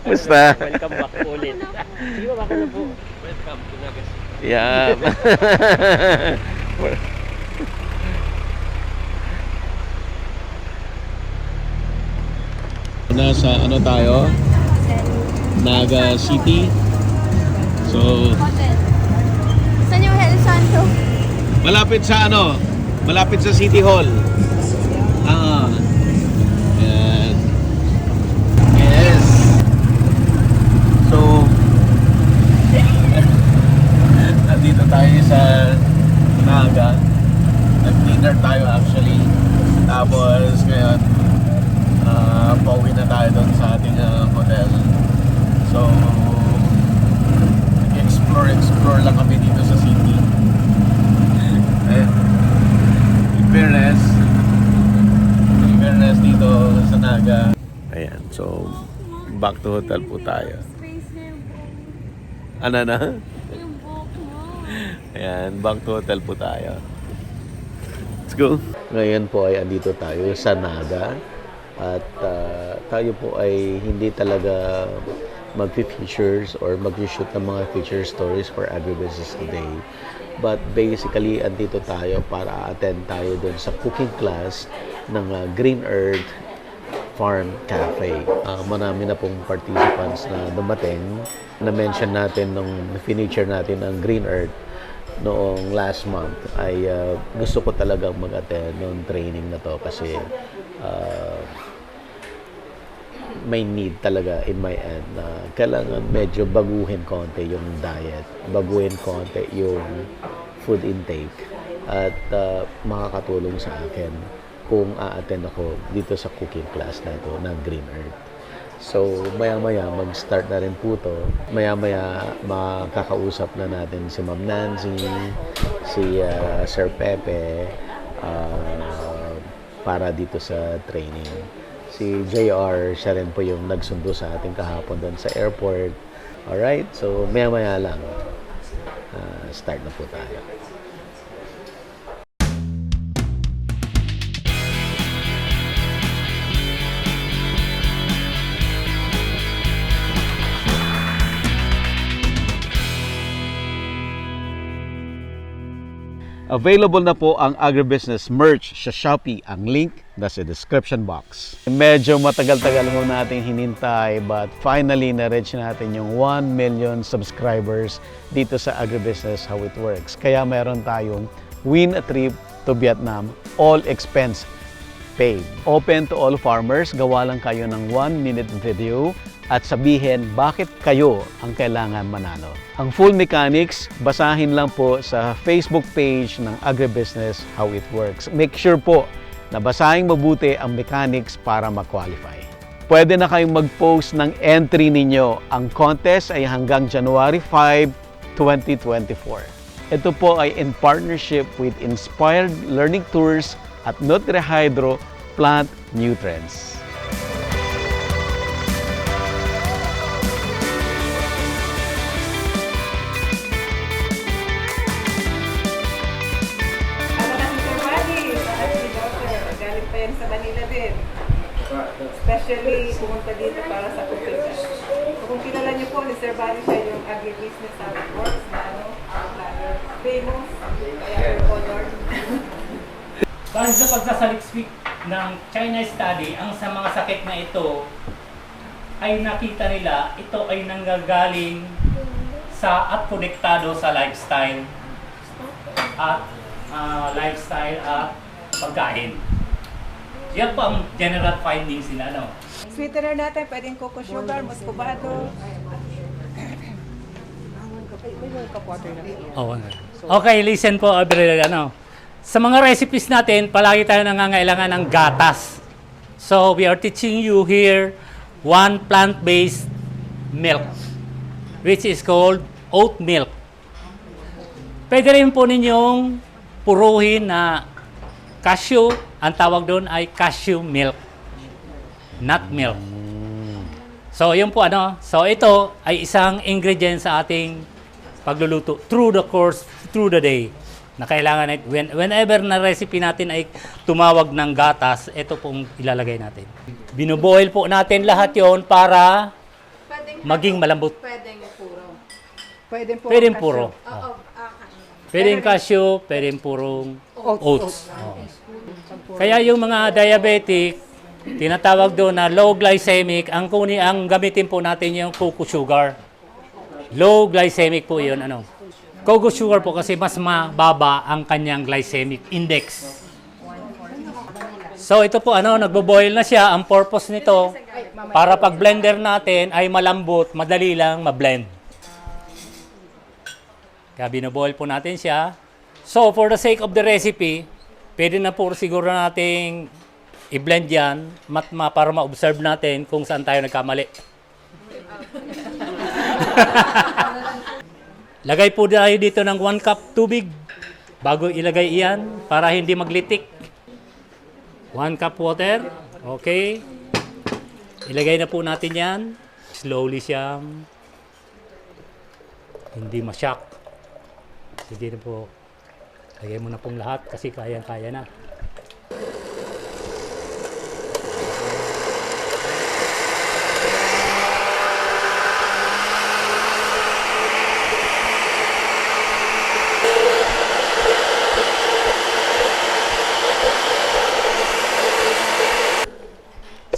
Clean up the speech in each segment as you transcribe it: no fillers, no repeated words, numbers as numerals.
Basta. Welcome back po ulit. Sige ba, baka na po. Welcome to Nagasaki. Yeah. Nasa ano tayo? Naga City. So, Hotel. Saan yung El Santo? malapit sa ano? Malapit sa City Hall. Ah. Yan. Yes. So, nandito tayo sa Naga. Nag-dinner tayo actually. Tapos ngayon, pauwi na tayo doon sa ating hotel. So, explore lang kami dito sa city. In fairness dito sa Naga. Ayan, so back to hotel po tayo. Space na yung buhok. Ano na? Yung buhok mo. Ayan, back to hotel po tayo. Let's go. Ngayon po ay andito tayo sa Naga. At tayo po ay hindi talaga mag-features or mag-shoot ng mga feature stories for Agribusiness Today. But basically, andito tayo para attend tayo dun sa cooking class ng Green Earth Farm Cafe. Marami na pong participants na dumating. Na-mention natin nung feature natin ang Green Earth noong last month ay gusto ko talagang mag-attend ng training na to kasi may need talaga in my end na kailangan medyo baguhin konti yung diet, baguhin konti yung food intake at makakatulong sa akin kung a-attend ako dito sa cooking class na ito ng Green Earth. So, maya-maya mag-start na rin po to. Maya-maya makakausap na natin si Ma'am Nancy, si Sir Pepe para dito sa training. Si JR, siya rin po yung nagsundo sa ating kahapon doon sa airport. Alright, so maya-maya lang. Start na po tayo. Available na po ang agribusiness merch sa Shopee. Ang link nasa description box. Medyo matagal-tagal mo nating hinintay but finally na-reach natin yung 1 million subscribers dito sa Agribusiness How It Works. Kaya meron tayong win a trip to Vietnam, all expense paid. Open to all farmers, gawa lang kayo ng 1-minute video at sabihin bakit kayo ang kailangan manalo. Ang full mechanics, basahin lang po sa Facebook page ng Agribusiness How It Works. Make sure po na basahin mabuti ang mechanics para ma-qualify. Pwede na kayong mag-post ng entry ninyo. Ang contest ay hanggang January 5, 2024. Ito po ay in partnership with Inspired Learning Tours at NutriHydro Plant Nutrients. Sa Manila din. Especially pumunta dito para sa cooking. Kung kilala niyo po, ni Sir Bali siya yung agribusiness how it works na famous, kaya honored. Dahil sa pagsasaliksik ng China study, ang sa mga sakit na ito ay nakita nila ito ay nanggagaling at konektado sa lifestyle at pagkain. Yan po ang general findings nila, no? Sweetener natin, pwedeng cocoa sugar, muscovado. Okay, listen po, everyone. Sa mga recipes natin, palagi tayo nangangailangan ng gatas. So, we are teaching you here one plant-based milk, which is called oat milk. Pwede rin po ninyong puruhin na cashew, ang tawag doon ay cashew milk, nut milk. So, yun po So, ito ay isang ingredient sa ating pagluluto through the day. Na kailangan, whenever na recipe natin ay tumawag ng gatas, ito pong ilalagay natin. Binuboil po natin lahat yon para maging malambot. Pwedeng puro. Pwedeng puro. Oo, Pwedeng cashew, pwedeng purong oats. Oo. Kaya yung mga diabetic, tinatawag doon na low glycemic, ang gamitin po natin yung cocoa sugar. Low glycemic po yun. Cocoa sugar po kasi mas mababa ang kanyang glycemic index. So ito po, nagbo-boil na siya. Ang purpose nito, para pag blender natin ay malambot, madali lang ma-blend. Kaya binoboil po natin siya. So, for the sake of the recipe, pwede na po siguro nating i-blend yan para ma-observe natin kung saan tayo nagkamali. Lagay po tayo dito ng 1 cup tubig bago ilagay iyan para hindi maglitik. 1 cup water. Okay. Ilagay na po natin yan. Slowly siyang hindi ma-shock. Sige na po. Lagay mo na pong lahat kasi kaya-kaya na.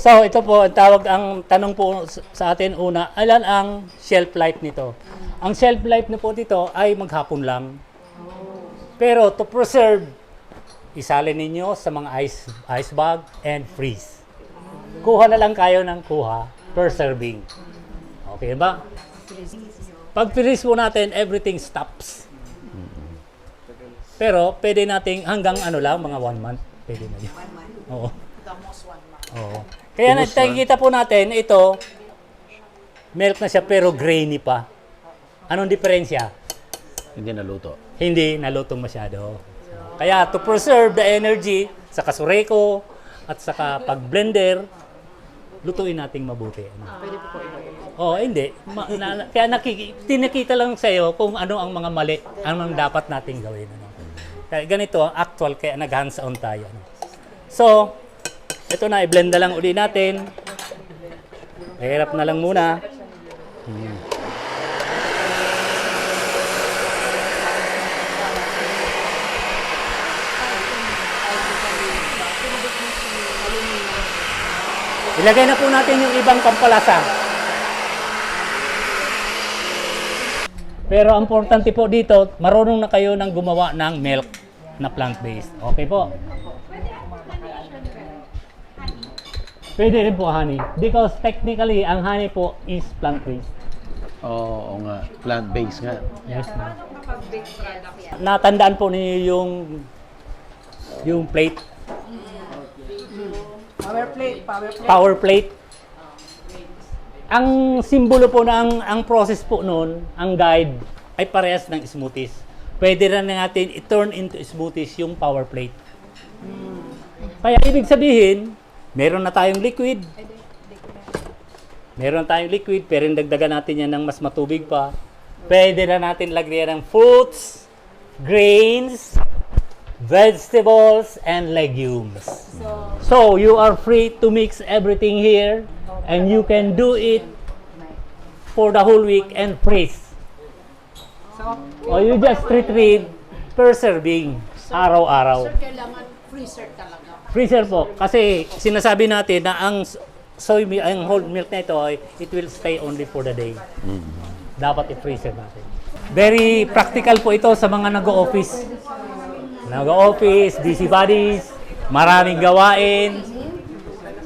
So, ito po, ang tanong po sa atin una, ilan ang shelf life nito? Ang shelf life na po dito ay maghapon lang. Pero to preserve, isalin ninyo sa mga ice bag and freeze. Kuha na lang kayo ng kuha per serving. Okay ba? Pag freeze po natin, everything stops. Pero pwede nating hanggang mga 1 month. Pwede na yun. 1 month? Oo. The most 1 month. Oo. Kaya nakikita po natin, ito, milk na siya pero grainy pa. Anong diferensya? Hindi naluto. Hindi naluto masyado. Kaya to preserve the energy sa kasureko at saka pag-blender, lutuin nating mabuti. Pwede po po hindi. Kaya tinakita lang sa'yo kung ano ang mga mali, anong dapat nating gawin. Kaya ganito ang actual, kaya nag-hands-on tayo. So, ito na, i-blend na lang uli natin. Mahirap na lang muna. Ilagay na po natin yung ibang pampalasa. Pero ang importante po dito, marunong na kayo ng gumawa ng milk na plant-based. Okay po? Pwede rin po honey. Because technically, ang honey po is plant-based. Oo nga, plant-based nga. Yes, ma'am. Natandaan po ninyo yung plate. Power plate. Ang simbolo po ang process po noon, ang guide, ay parehas ng smoothies. Pwede rin natin i-turn into smoothies yung power plate. Kaya ibig sabihin, meron na tayong liquid. Pero dagdagan natin yan ng mas matubig pa. Pwede na natin lagyan ng fruits, grains, vegetables, and legumes. So, you are free to mix everything here and you can do it for the whole week and freeze. Or you just retrieve per serving, araw-araw. Sir, kailangan freezer talaga. Freezer po. Kasi sinasabi natin na ang soy milk, ang whole milk na ito, it will stay only for the day. Dapat i-freezer natin. Very practical po ito sa mga nag-o-office. Nag-o-office, busybodies, maraming gawain.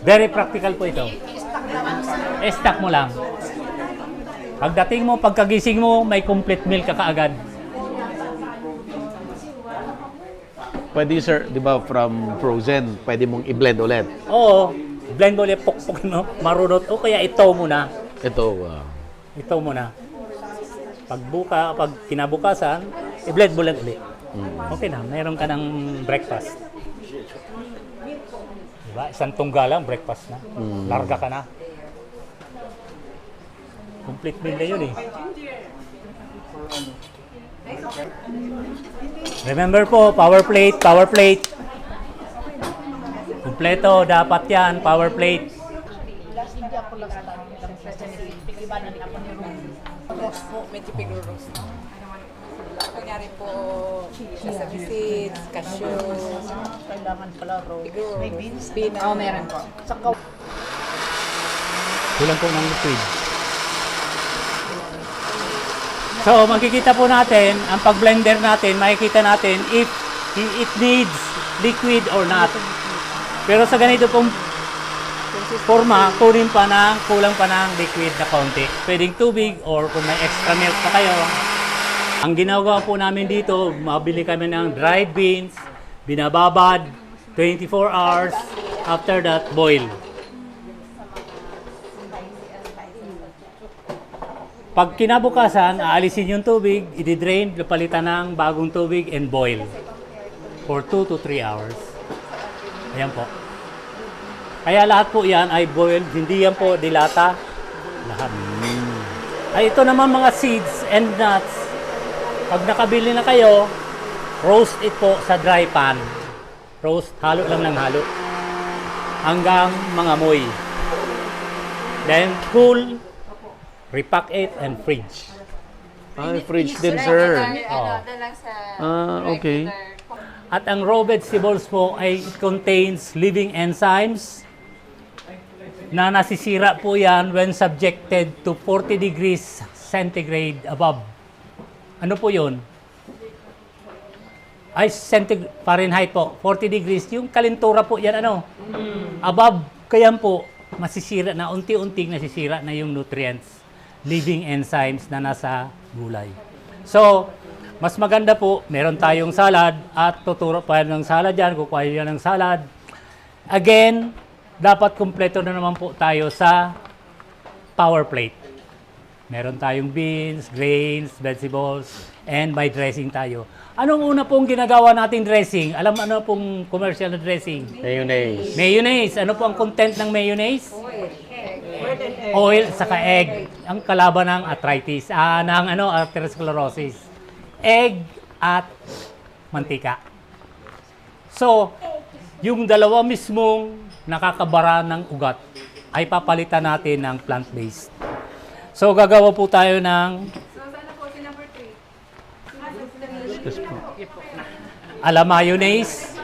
Very practical po ito. Stock mo lang. Pagdating mo, pagkagising mo, may complete meal ka kaagad. Pwede sir, di ba from frozen, pwede mong i-blend ulit. Oo, blend mo ulit, pok-pok, no? Marunot. O kaya ito muna. Ito, Ito muna. Pag kinabukasan, i-blend mo lang ulit. Okay na, mayroon ka ng breakfast. Diba? Isang tungga lang, breakfast na. Larga ka na. Complete meal na yun eh. Remember po, power plate, power plate. Kompleto, dapat yan, power plate. Paano ni ako ni Rose? Roast po, medyo pigro-roast. Kunyari po, sesame seeds, cashew, Kailangan pala Rose. pigro-roast, peanut. Oo, meron po. Saka Kulang po ng liquid. So, makikita po natin, ang pag-blender natin, makikita natin if it needs liquid or not. Pero sa ganito pong forma, kulang pa ng liquid na konti. Pwedeng tubig or kung may extra milk pa kayo. Ang ginagawa po namin dito, mabili kami ng dried beans, binababad, 24 hours, after that, boil. Pag kinabukasan, aalisin yung tubig, i-drain, palitan ng bagong tubig and boil for 2 to 3 hours. Ayan po. Kaya lahat po yan ay boiled, hindi yan po dilata. Lahat. Ay, ito naman mga seeds and nuts. Pag nakabili na kayo, roast it po sa dry pan. Roast, halo lang ng halo. Hanggang mangamoy. Then cool, repack it and fridge. Fridge din, sir. Oh. Okay. At ang raw vegetables po ay it contains living enzymes na nasisira po yan when subjected to 40 degrees centigrade above. Ano po yun? Ay, Fahrenheit po. 40 degrees. Yung kalentura po yan, ano? Above. Kaya po, masisira na, unti-unting nasisira na yung nutrients, living enzymes na nasa gulay. So, mas maganda po, meron tayong salad at tuturo pa yan ng salad yan, kukuha yan ng salad. Again, dapat kumpleto na naman po tayo sa power plate. Meron tayong beans, grains, vegetables, and may dressing tayo. Anong una pong ginagawa nating dressing? Alam ano pong commercial na dressing? Mayonnaise. Mayonnaise. Ano po ang content ng mayonnaise? Oil saka egg. Ang kalaban ng arthritis, ng atherosclerosis. Egg at mantika. So, yung dalawa mismong nakakabara ng ugat ay papalitan natin ng plant-based. So, gagawa po tayo ng Yes po. ala mayonnaise.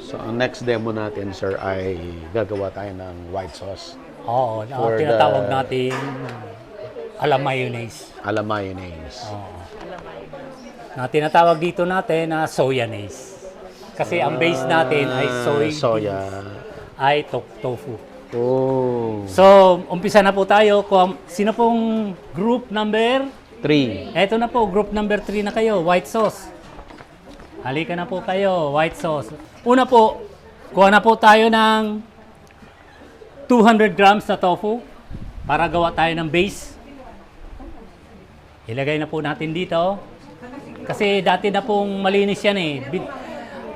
So, ang next demo natin, sir, ay gagawa tayo ng white sauce. Oo, For tinatawag the- natin ala mayonnaise. Ala mayonnaise. Na tinatawag dito natin na soyanaise. Kasi ang base natin ay Soya. ay tofu. Oh. So, umpisa na po tayo. Sino pong group number? 3. Eto na po, group number 3 na kayo, white sauce. Halika na po kayo, white sauce. Una po, kuha na po tayo ng 200 grams na tofu para gawa tayo ng base. Ilagay na po natin dito. Kasi dati na pong malinis yan eh.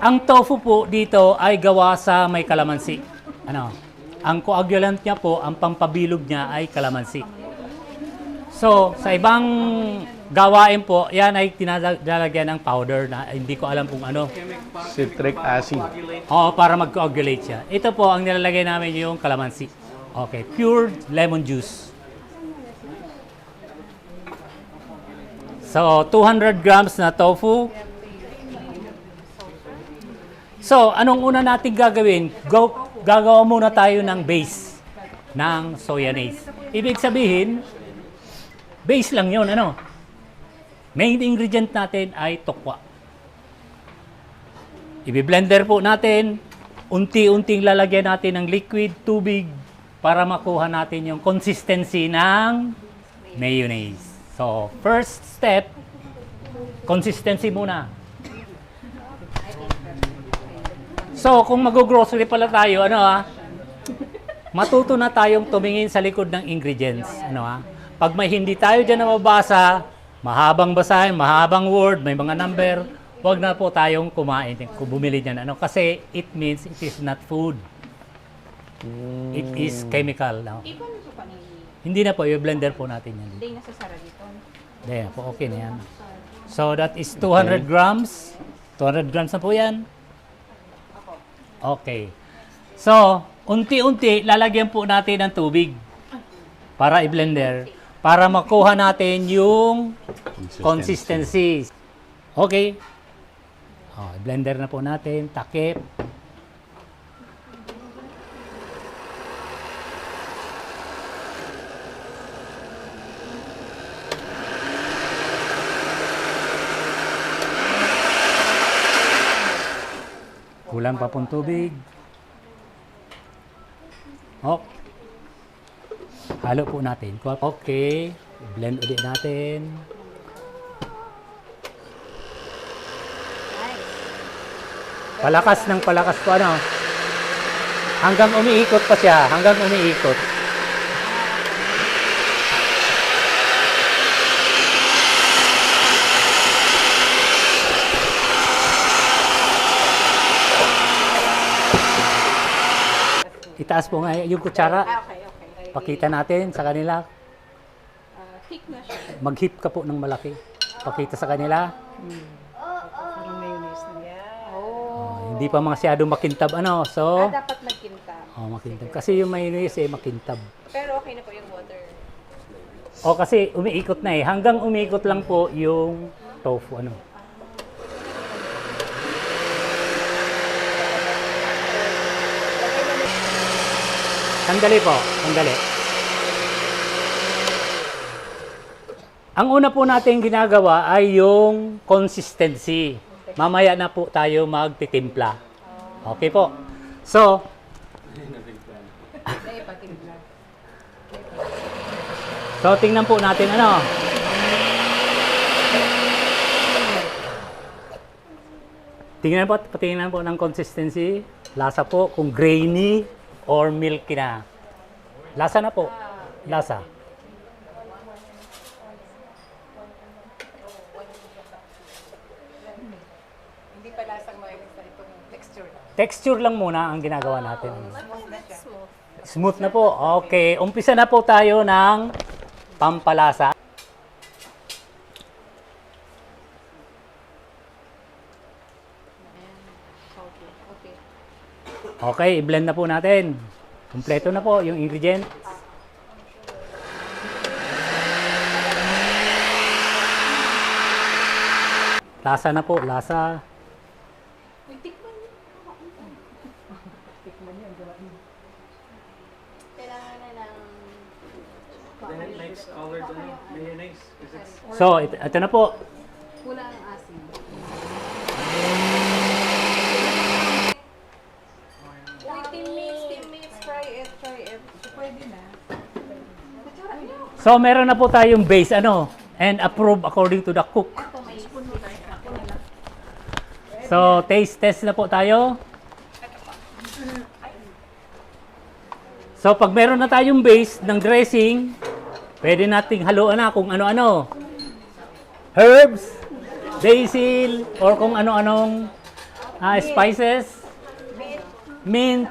Ang tofu po dito ay gawa sa may kalamansi. Ang coagulant niya po, ang pampabilog niya ay kalamansi. So, sa ibang gawain po, yan ay tinalagyan ng powder na hindi ko alam kung ano. Citric acid. Oo, para mag-coagulate siya. Ito po, ang nilalagay namin yung kalamansi. Okay, pure lemon juice. So, 200 grams na tofu. So, anong una natin gagawin? Gagawa muna tayo ng base ng soyanaise. Ibig sabihin, base lang yun, Main ingredient natin ay tokwa. Ibi-blender po natin, unti-unting lalagyan natin ng liquid, tubig, para makuha natin yung consistency ng mayonnaise. So, first step, consistency muna. So, kung mag-grocery pala tayo, matuto na tayong tumingin sa likod ng ingredients. Pag may hindi tayo dyan na mabasa, mahabang basahin, mahabang word, may mga number, wag na po tayong kumain, bumili dyan. Kasi it means it is not food. It is chemical. Ikaw nito pa ni Hindi na po, i-blender po natin yan. Day na sa Sara dito. Ayan po, okay na yan. So, that is 200 grams. 200 grams na po yan. Okay. So, unti-unti, lalagyan po natin ng tubig para i-blender. para makuha natin yung consistency. Okay. Oh, blender na po natin, takip. Kulang pa pong tubig. Oh. Halo po natin. Okay. Blend ulit natin. Palakas ng palakas po ano. Hanggang umiikot pa siya. Hanggang umiikot. Itaas po nga yung kutsara. Okay. Pakita natin sa kanila. Thick na siya. Mag-hip ka po ng malaki. Pakita sa kanila. Parang mayonnaise na yan. Hindi pa masyadong makintab ano. So, Dapat magkintab. makintab. Kasi yung mayonnaise makintab. Pero okay na po yung water. Kasi umiikot na eh. Hanggang umiikot lang po yung tofu ano. Sandali po, sandali. Ang una po natin ginagawa ay yung consistency. Mamaya na po tayo magtitimpla. Okay po. So, tingnan po natin ano. Tingnan po ng consistency. Lasa po kung grainy or milky na. Lasa na po. Lasa. Hindi pa lasang mayonnaise na itong texture. Texture lang muna ang ginagawa natin. Smooth na po. Okay. Umpisa na po tayo ng pampalasa. Okay, i-blend na po natin. Kompleto na po yung ingredients. Lasa na po, lasa. Kailangan na ng... So, ito na po. Kulang ang asin. Uy, teammates, try it. Pwede na. So, meron na po tayong base, ano, and approve according to the cook. So, taste test na po tayo. So, pag meron na tayong base ng dressing, pwede nating haluan na kung ano-ano. Herbs, basil, or kung ano-anong spices, mint.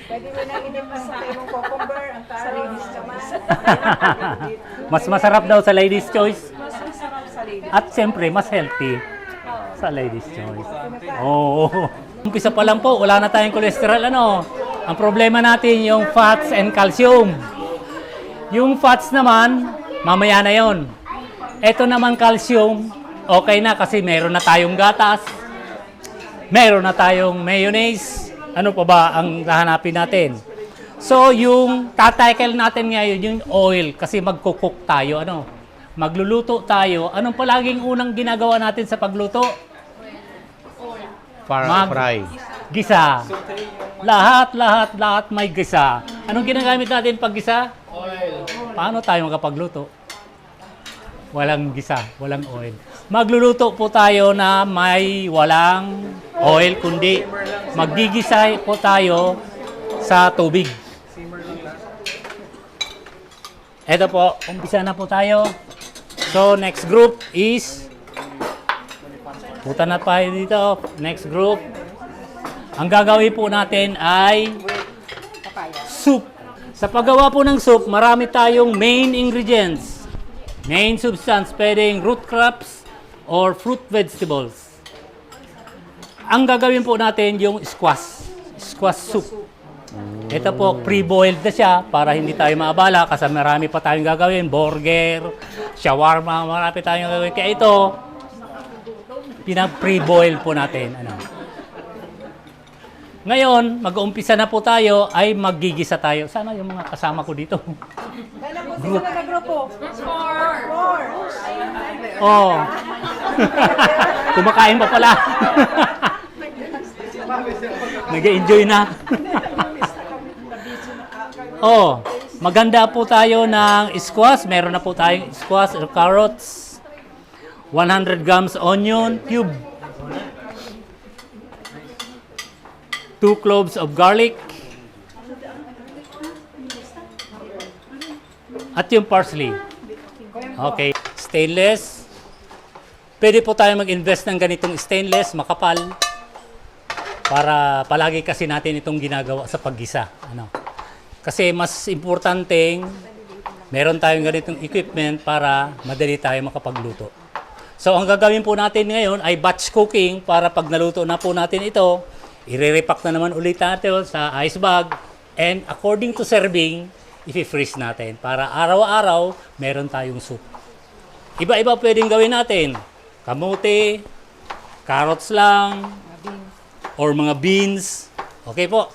Pwede mo na inipasa yung cucumber, ang carrots, naman. Mas masarap daw sa ladies' choice. Mas masarap sa lady. At siyempre, mas healthy sa ladies' choice. Oo. Umpisa pa lang po, wala na tayong cholesterol. Ano? Ang problema natin yung fats and calcium. Yung fats naman, mamaya na yon. Ito naman calcium, okay na kasi meron na tayong gatas. Meron na tayong mayonnaise. Ano pa ba ang hahanapin natin? So, yung tatackle natin ngayon, yung oil, kasi magkukook tayo, ano? Magluluto tayo. Anong palaging unang ginagawa natin sa pagluto? Fry. Gisa. Lahat may gisa. Anong ginagamit natin pag gisa? Oil. Paano tayo makapagluto? Walang gisa, walang oil. Magluluto po tayo na may walang oil, kundi magigisa po tayo sa tubig. Ito po, umpisa na po tayo. So, next group is, puta na tayo dito. Next group. Ang gagawin po natin ay soup. Sa paggawa po ng soup, marami tayong main ingredients. Main substance, pwedeng root crops or fruit vegetables. Ang gagawin po natin yung squash soup. Ito po, pre-boiled na siya para hindi tayo maabala kasi marami pa tayong gagawin. Burger, shawarma, marami tayong gagawin. Kaya ito, pinag-pre-boil po natin. Ano. Ngayon, mag-uumpisa na po tayo ay maggigisa tayo. Sana yung mga kasama ko dito. Kailan po sila nag-grupo? Four. Oh. Kumakain pa pala. Nag-enjoy na. Oh, maganda po tayo ng squash. Meron na po tayong squash or carrots. 100 grams onion cube. 2 cloves of garlic. At yung parsley. Okay. Stainless. Pwede po tayo mag-invest ng ganitong stainless, makapal. Para palagi kasi natin itong ginagawa sa paggisa. Ano? Kasi mas importanteng meron tayong ganitong equipment para madali tayo makapagluto. So ang gagawin po natin ngayon ay batch cooking para pag naluto na po natin ito, i-repack na naman ulit natin sa ice bag and according to serving, i-freeze natin para araw-araw meron tayong soup. Iba-iba pwedeng gawin natin. Kamote, carrots lang, or mga beans. Okay po.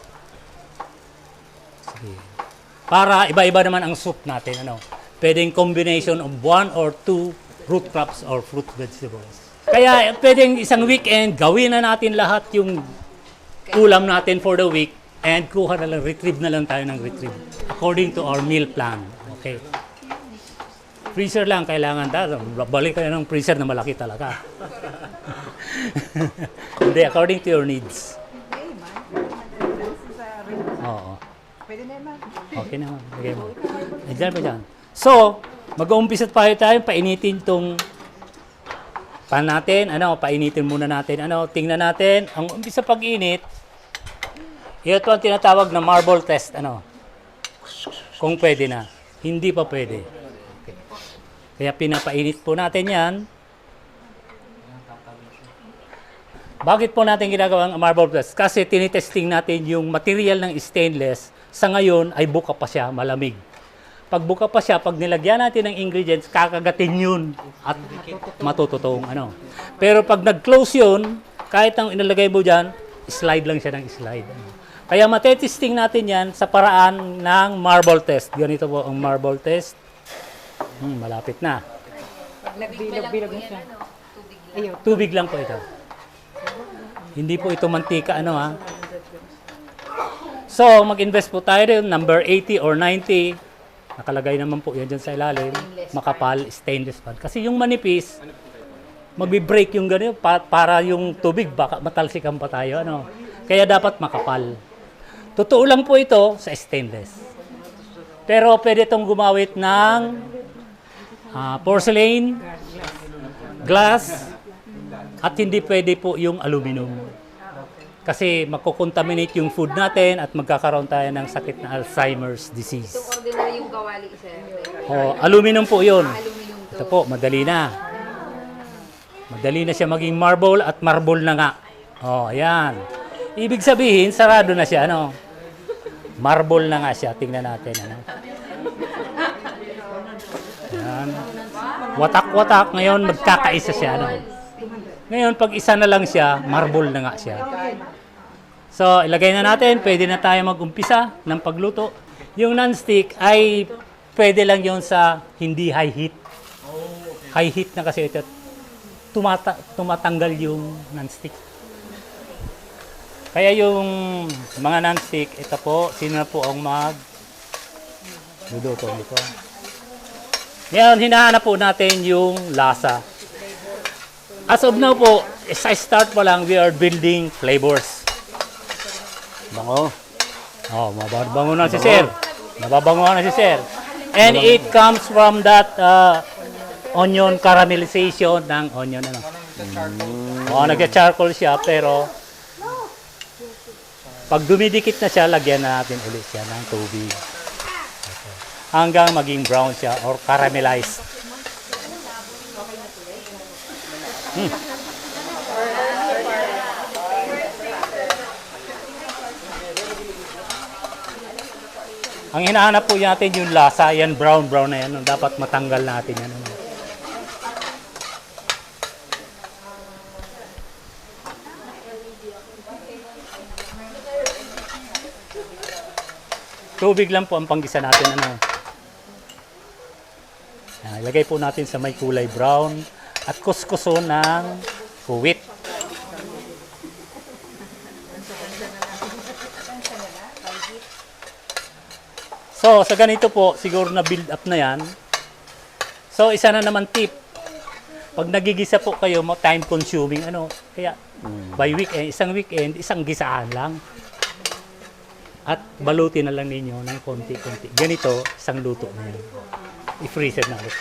Sige. Para iba-iba naman ang soup natin. Ano? Pwedeng combination of 1 or 2 root crops or fruit vegetables. Kaya pwedeng isang weekend, gawin na natin lahat yung ulam natin for the week and kuha na lang, retrieve na lang tayo ng retrieve according to our meal plan. Okay. Freezer lang kailangan tayo. Balik kayo ng freezer na malaki talaga. Hindi, according to your needs. Oo. Pwede naman. Okay naman. Okay mo. Diyan pa dyan. So, mag-uumpisa tayo, painitin itong pan natin. Ano, painitin muna natin. Ano, tingnan natin. Ang umpisa pag-init, ito ang tinatawag na marble test. Ano, kung pwede na. Hindi pa pwede. Okay. Kaya pinapainit po natin yan. Bakit po natin ginagawa ang marble test? Kasi tinitesting natin yung material ng stainless. Sa ngayon ay buka pa siya, malamig. Pag buka pa siya, pag nilagyan natin ng ingredients, kakagatin yun at matututong. Ano. Pero pag nag-close yun, kahit ang inalagay mo dyan, slide lang siya ng slide. Ano. Kaya matetesting natin yan sa paraan ng marble test. Ganito po ang marble test. Malapit na. Pag nagbilog-bilog na siya. Ayun. Tubig lang po ito. Hindi po ito mantika, ano ha. So, mag-invest po tayo rin, number 80 or 90. Nakalagay naman po yan dyan sa ilalim. Makapal, stainless pan. Kasi yung manipis, magbi-break yung ganyan para yung tubig, baka matalsikan pa tayo, ano. Kaya dapat makapal. Totoo lang po ito sa stainless. Pero pwede itong gumawit ng porcelain, glass, at hindi pwede po yung aluminum. Kasi makukontaminate yung food natin at magkakaroon tayo ng sakit na Alzheimer's disease. Itong ordinary yung kawali, sir. Aluminum po yun. Aluminum to. Ito po, madali na. Madali na siya maging marble at marble na nga. Ayan. Ibig sabihin, sarado na siya, ano? Marble na nga siya. Tingnan natin, ano? Ayan. Watak-watak. Ngayon, magkakaisa siya, ano? Ngayon, pag isa na lang siya, marble na nga siya. So, ilagay na natin. Pwede na tayo mag-umpisa ng pagluto. Yung non-stick ay pwede lang yon sa hindi high heat. High heat na kasi ito. Tumatanggal yung non-stick. Kaya yung mga non-stick, ito po, sino na po ang mag-luto nito. Ngayon, hinahanap po natin yung lasa. As of now po, sa start pa lang, we are building flavors. Bango. Mababango na si Sir. Nababango na si Sir. And it comes from that onion caramelization ng onion. Ano. Nagka-charcoal siya, pero pag dumidikit na siya, lagyan na natin ulit siya ng tubig. Hanggang maging brown siya or caramelized. Ang hinahanap po natin yung lasa, yan brown na yan. Dapat matanggal natin yan. Ano. Tubig lang po ang panggisa natin. Ano. Ilagay po natin sa may kulay brown at kuskuso ng kuwit. So, sa ganito po, siguro na build up na yan. So, isa na naman tip. Pag nagigisa po kayo, time consuming, ano, kaya by weekend, isang gisaan lang. At balutin na lang ninyo ng konti-konti. Ganito, isang luto na yan. I-freezer na ulit.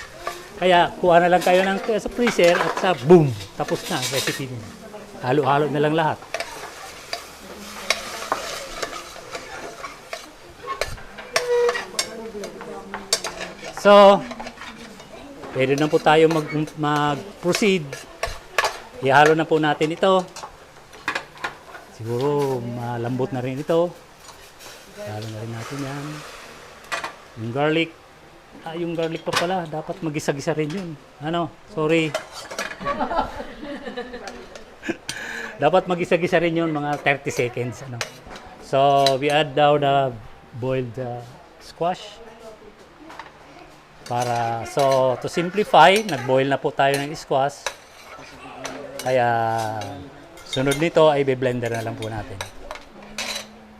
Kaya, kuha na lang kayo ng sa freezer at sa boom, tapos na, recipe nyo. Halo-halo na lang lahat. So, pwede na po tayo mag-proceed. Ihalo na po natin ito. Siguro malambot na rin ito. Ihalo na rin natin yan. Yung garlic. Yung garlic pa pala. Dapat magisa-gisa rin yun. Ano? Sorry. Dapat magisa-gisa rin yun mga 30 seconds. Ano? So, we add now the boiled squash. So, to simplify, nag-boil na po tayo ng squash. Kaya, sunod nito ay be-blender na lang po natin.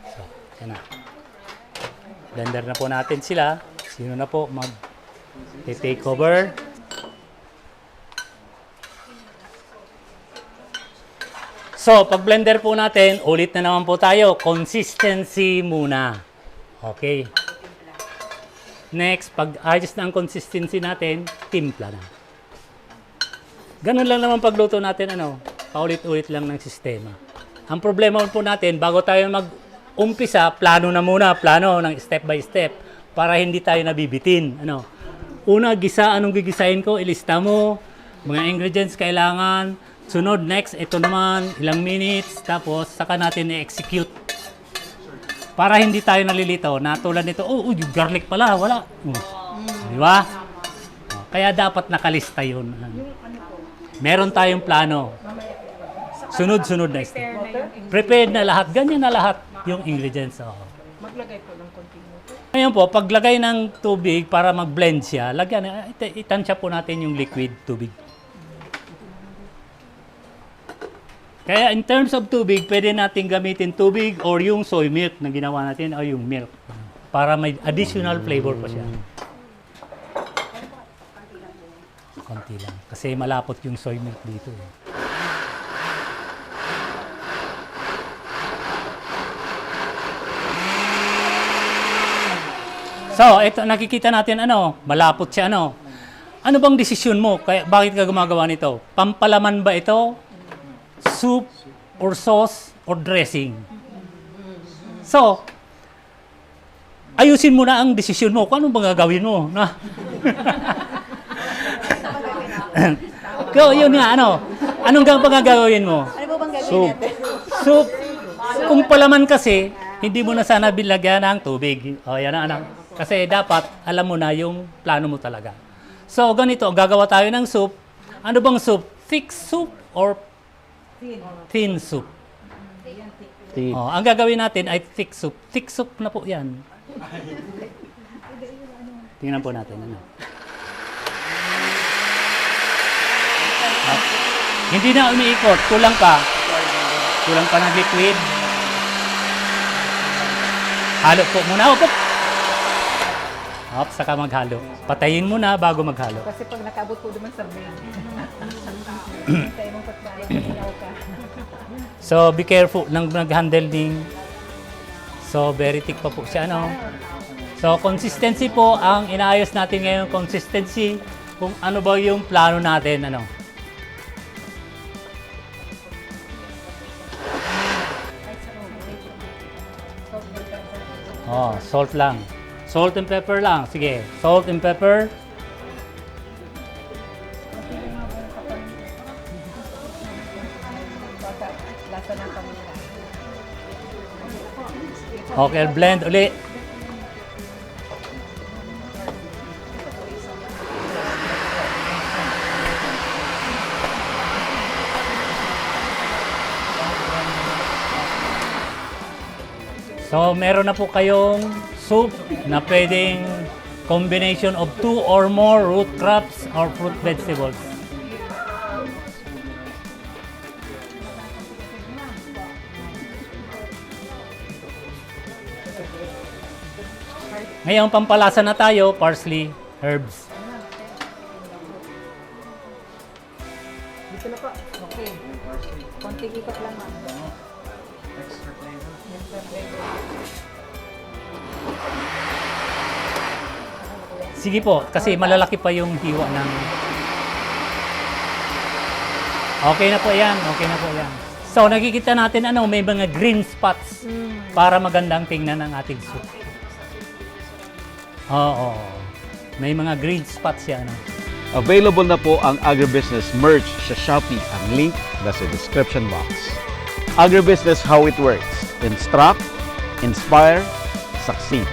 So, yan na. Blender na po natin sila. Sino na po mag-take over? So, pag blender po natin, ulit na naman po tayo. Consistency muna. Okay. Next, pag ayos na ang consistency natin, timpla na. Ganun lang naman pagluto natin, ano, paulit-ulit lang ng sistema. Ang problema po natin, bago tayo mag-umpisa, plano ng step by step, para hindi tayo nabibitin. Ano. Una, gisa, anong gigisahin ko, ilista mo, mga ingredients kailangan, sunod, next, ito naman, ilang minutes, tapos saka natin i-execute. Para hindi tayo nalilito na tulad nito, yung garlic pala, wala. Di ba? Kaya dapat nakalista yun. Meron tayong plano. Sunod-sunod na step. Prepared na lahat. Ganyan na lahat yung ingredients. Maglagay po ng konting water. Ngayon po, paglagay ng tubig para mag-blend siya, itansya po natin yung liquid tubig. Kaya in terms of tubig, pwede natin gamitin tubig or yung soy milk na ginawa natin o yung milk para may additional flavor pa siya. Konti lang. Kasi malapot yung soy milk dito. So, ito nakikita natin malapot siya Ano bang desisyon mo? Bakit ka gumagawa nito? Pampalaman ba ito? Soup or sauce or dressing. So, ayusin mo na ang desisyon mo. Kung ano bang gagawin mo? Na? Yun nga, Anong gagawin mo? Ano po bang gagawin Soup. natin? Soup. Kung palaman kasi, hindi mo na sana bilagyan ng tubig. O, yan na, Kasi dapat, alam mo na yung plano mo talaga. So, ganito, gagawa tayo ng soup. Ano bang soup? Thick soup or thin soup? Thin. Ang gagawin natin ay thick soup. Thick soup na po yan. Tingnan po natin. Hindi na umiikot. Kulang pa. Kulang pa ng liquid. Halo po muna. Saka maghalo. Patayin mo na bago maghalo. Kasi pag nakabot po naman sa brain. Tayo mong patbayan, ilaw ka. So, be careful ng nag-handle din. So, very thick pa po siya, So, consistency po ang inaayos natin ngayon. Consistency, kung ano ba yung plano natin, Salt lang. Salt and pepper lang. Sige, salt and pepper. Lasa ng kamila. Okay, blend uli. So, meron na po kayong soup na pwedeng combination of 2 or more root crops or fruit vegetables. Ngayon, pampalasa na tayo, parsley, herbs. Dito na po. Okay. Konting ikot lang ma'am. Extra flavor. Sige po, kasi malalaki pa yung hiwa ng... Okay na po yan, okay na po yan. So, nakikita natin may mga green spots para magandang tingnan ang ating soup. Oo, may mga green spots yan. Available na po ang agribusiness merch sa Shopee. Ang link nasa description box. Agribusiness, how it works. Instruct, inspire, succeed.